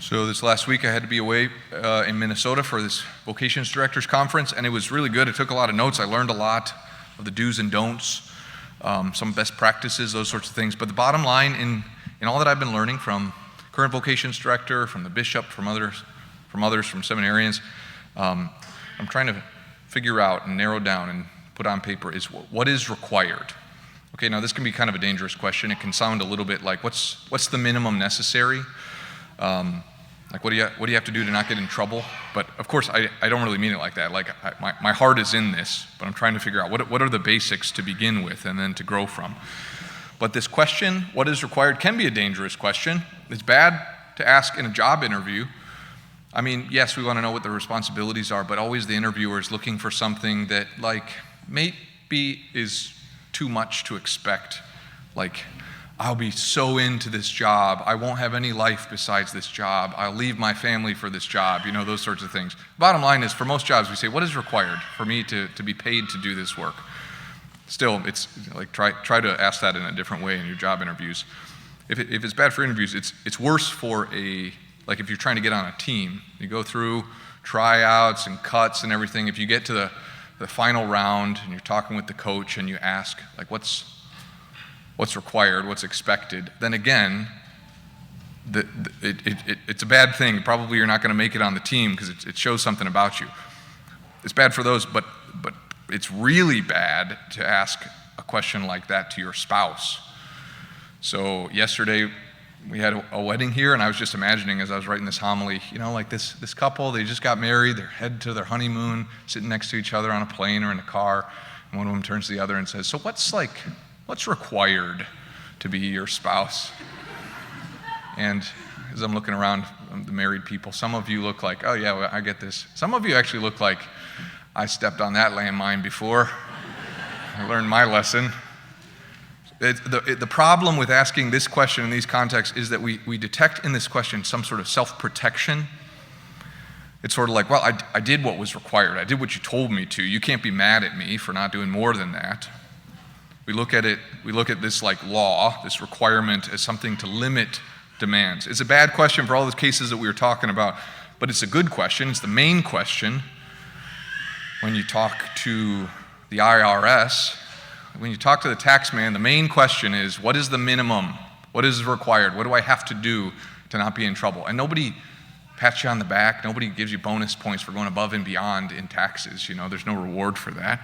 So this last week I had to be away in Minnesota for this Vocations Directors Conference, and it was really good. I took a lot of notes. I learned a lot of the do's and don'ts, some best practices, those sorts of things. But the bottom line in all that I've been learning from current vocations director, from the bishop, from others, from seminarians, I'm trying to figure out and narrow down and put on paper is what is required. Okay, now this can be kind of a dangerous question. It can sound a little bit like what's the minimum necessary? Like what do you have to do to not get in trouble? But of course, I don't really mean it like that. Like my heart is in this, but I'm trying to figure out what are the basics to begin with and then to grow from. But this question, what is required, can be a dangerous question. It's bad to ask in a job interview. I mean, yes, we want to know what the responsibilities are, but always the interviewer is looking for something that like maybe is too much to expect. Like, I'll be so into this job. I won't have any life besides this job. I'll leave my family for this job, those sorts of things. Bottom line is, for most jobs, we say, what is required for me to be paid to do this work? Still, it's like try to ask that in a different way in your job interviews. If it's bad for interviews, it's worse for like if you're trying to get on a team. You go through tryouts and cuts and everything. If you get to the final round and you're talking with the coach and you ask, like, what's required, what's expected, then again, it's a bad thing. Probably you're not going to make it on the team because it shows something about you. It's bad for those, but it's really bad to ask a question like that to your spouse. So yesterday we had a wedding here, and I was just imagining as I was writing this homily, like this couple, they just got married, they're headed to their honeymoon, sitting next to each other on a plane or in a car, and one of them turns to the other and says, so what's required to be your spouse? And as I'm looking around the married people, some of you look like, oh yeah, well, I get this. Some of you actually look like, I stepped on that landmine before. I learned my lesson. The problem with asking this question in these contexts is that we detect in this question some sort of self-protection. It's sort of like, well, I did what was required. I did what you told me to. You can't be mad at me for not doing more than that. We look at this like law, this requirement, as something to limit demands. It's a bad question for all the cases that we were talking about, but it's a good question. It's the main question when you talk to the IRS. When you talk to the tax man, the main question is, what is the minimum? What is required? What do I have to do to not be in trouble? And nobody pats you on the back. Nobody gives you bonus points for going above and beyond in taxes. There's no reward for that.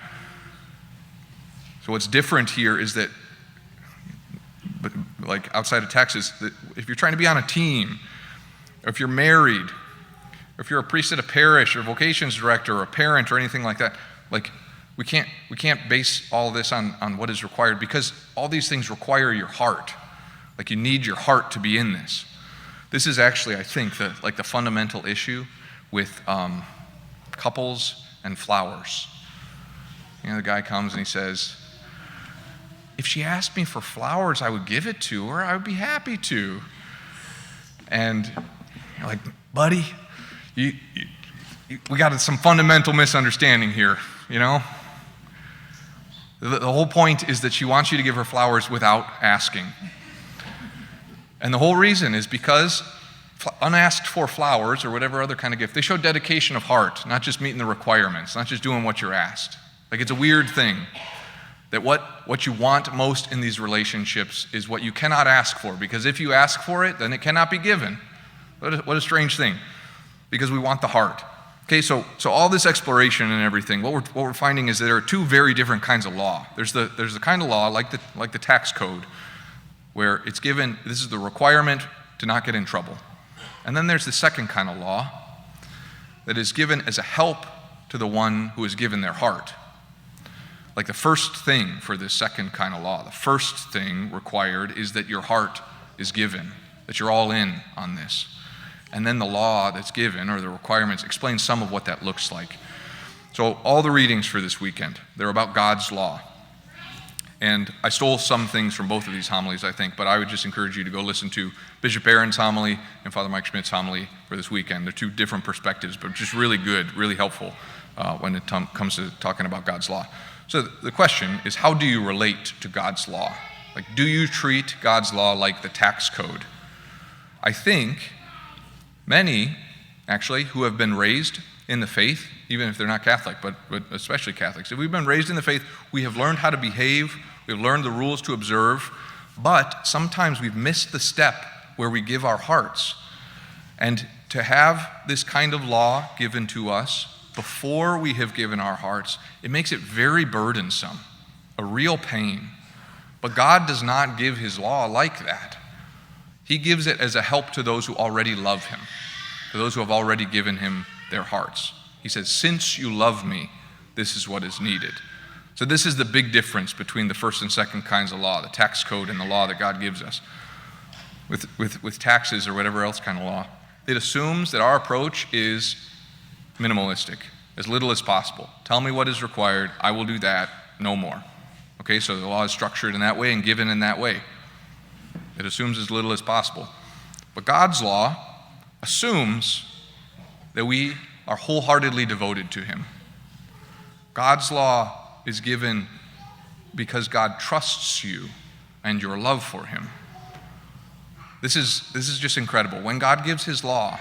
So what's different here is that, like outside of taxes, that if you're trying to be on a team, or if you're married, or if you're a priest at a parish, or a vocations director, or a parent, or anything like that, like we can't base all this on what is required, because all these things require your heart. Like you need your heart to be in this. This is actually, I think, the fundamental issue with couples and flowers. The guy comes and he says, if she asked me for flowers, I would give it to her. I would be happy to. And you're like, buddy, we got some fundamental misunderstanding here, The whole point is that she wants you to give her flowers without asking. And the whole reason is because unasked for flowers or whatever other kind of gift, they show dedication of heart, not just meeting the requirements, not just doing what you're asked. Like it's a weird thing that what you want most in these relationships is what you cannot ask for, because if you ask for it, then it cannot be given. What a strange thing, because we want the heart. Okay, so all this exploration and everything, what we're finding is that there are two very different kinds of law. There's the kind of law like the tax code, where it's given, this is the requirement to not get in trouble. And then there's the second kind of law that is given as a help to the one who is given their heart. Like the first thing for this second kind of law, the first thing required is that your heart is given, that you're all in on this. And then the law that's given, or the requirements, explain some of what that looks like. So all the readings for this weekend, they're about God's law. And I stole some things from both of these homilies, I think, but I would just encourage you to go listen to Bishop Aaron's homily and Father Mike Schmidt's homily for this weekend. They're two different perspectives, but just really good, really helpful when it comes to talking about God's law. So the question is, how do you relate to God's law? Like, do you treat God's law like the tax code? I think Many, actually, who have been raised in the faith, even if they're not Catholic, but especially Catholics, if we've been raised in the faith, we have learned how to behave, we've learned the rules to observe, but sometimes we've missed the step where we give our hearts. And to have this kind of law given to us before we have given our hearts, it makes it very burdensome, a real pain. But God does not give his law like that. He gives it as a help to those who already love him, to those who have already given him their hearts. He says, since you love me, this is what is needed. So this is the big difference between the first and second kinds of law, the tax code and the law that God gives us. With taxes or whatever else kind of law, it assumes that our approach is minimalistic, as little as possible. Tell me what is required, I will do that, no more. Okay, so the law is structured in that way and given in that way. It assumes as little as possible. But God's law assumes that we are wholeheartedly devoted to him. God's law is given because God trusts you and your love for him. This is just incredible. When God gives his law,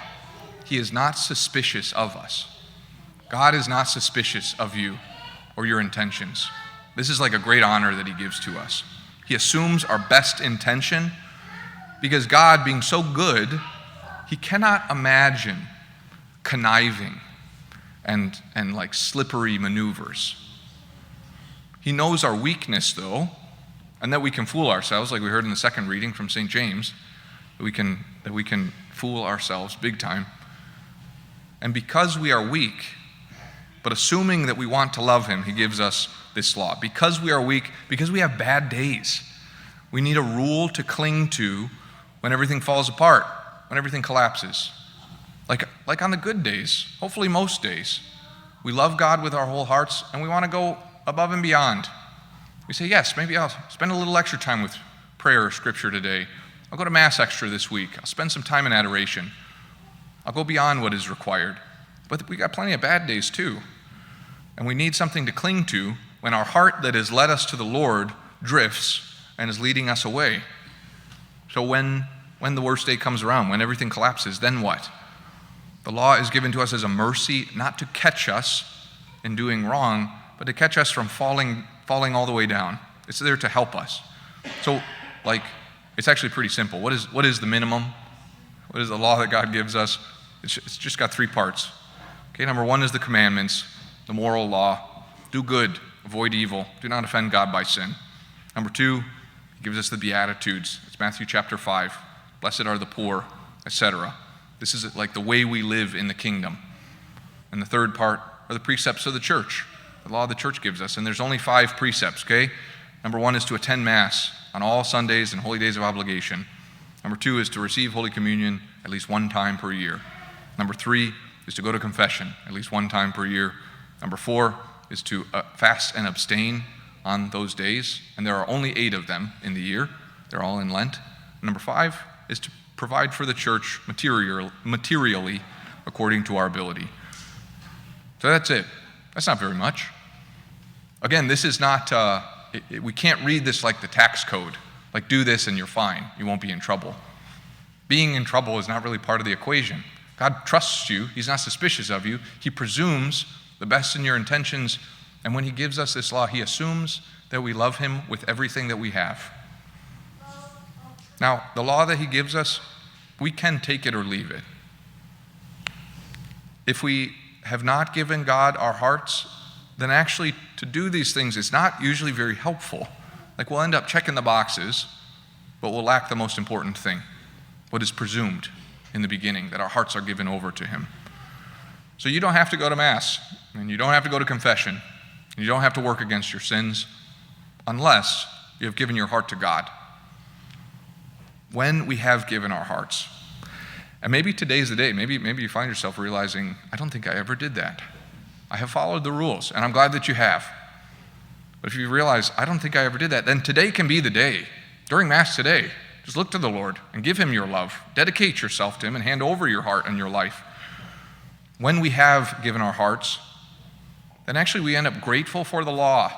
he is not suspicious of us. God is not suspicious of you or your intentions. This is like a great honor that he gives to us. He assumes our best intention because God, being so good, he cannot imagine conniving and like slippery maneuvers. He knows our weakness, though, and that we can fool ourselves, like we heard in the second reading from St. James, that we can fool ourselves big time. And because we are weak, but assuming that we want to love him, he gives us this law. Because we are weak, because we have bad days, we need a rule to cling to when everything falls apart, when everything collapses. Like on the good days, hopefully most days, we love God with our whole hearts and we want to go above and beyond. We say, yes, maybe I'll spend a little extra time with prayer or scripture today. I'll go to Mass extra this week. I'll spend some time in adoration. I'll go beyond what is required. But we got plenty of bad days too. And we need something to cling to when our heart that has led us to the Lord drifts and is leading us away. So when the worst day comes around, when everything collapses, then what? The law is given to us as a mercy, not to catch us in doing wrong, but to catch us from falling all the way down. It's there to help us. So, it's actually pretty simple. What is the minimum? What is the law that God gives us? It's just got three parts. Okay, number one is the commandments, the moral law. Do good, avoid evil, do not offend God by sin. Number two, he gives us the Beatitudes. It's Matthew chapter 5. Blessed are the poor, etc. This is like the way we live in the kingdom. And the third part are the precepts of the church. The law the church gives us. And there's only 5 precepts, okay? Number one is to attend Mass on all Sundays and holy days of obligation. Number 2 is to receive Holy Communion at least one time per year. Number 3 is to go to confession at least one time per year. Number 4 is to fast and abstain on those days. And there are only 8 of them in the year. They're all in Lent. Number 5 is to provide for the church materially according to our ability. So that's it. That's not very much. Again, this is not, we can't read this like the tax code. Like, do this and you're fine. You won't be in trouble. Being in trouble is not really part of the equation. God trusts you. He's not suspicious of you. He presumes the best in your intentions. And when he gives us this law, he assumes that we love him with everything that we have. Now, the law that he gives us, we can take it or leave it. If we have not given God our hearts, then actually to do these things is not usually very helpful. Like, we'll end up checking the boxes, but we'll lack the most important thing, what is presumed in the beginning, that our hearts are given over to him. So you don't have to go to Mass, and you don't have to go to confession, and you don't have to work against your sins, unless you have given your heart to God. When we have given our hearts, and maybe today's the day, maybe you find yourself realizing, I don't think I ever did that. I have followed the rules, and I'm glad that you have. But if you realize, I don't think I ever did that, then today can be the day. During Mass today, just look to the Lord and give him your love. Dedicate yourself to him and hand over your heart and your life. When we have given our hearts, then actually we end up grateful for the law.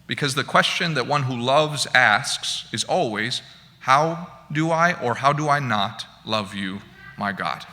Because the question that one who loves asks is always, how do I or how do I not love you my God.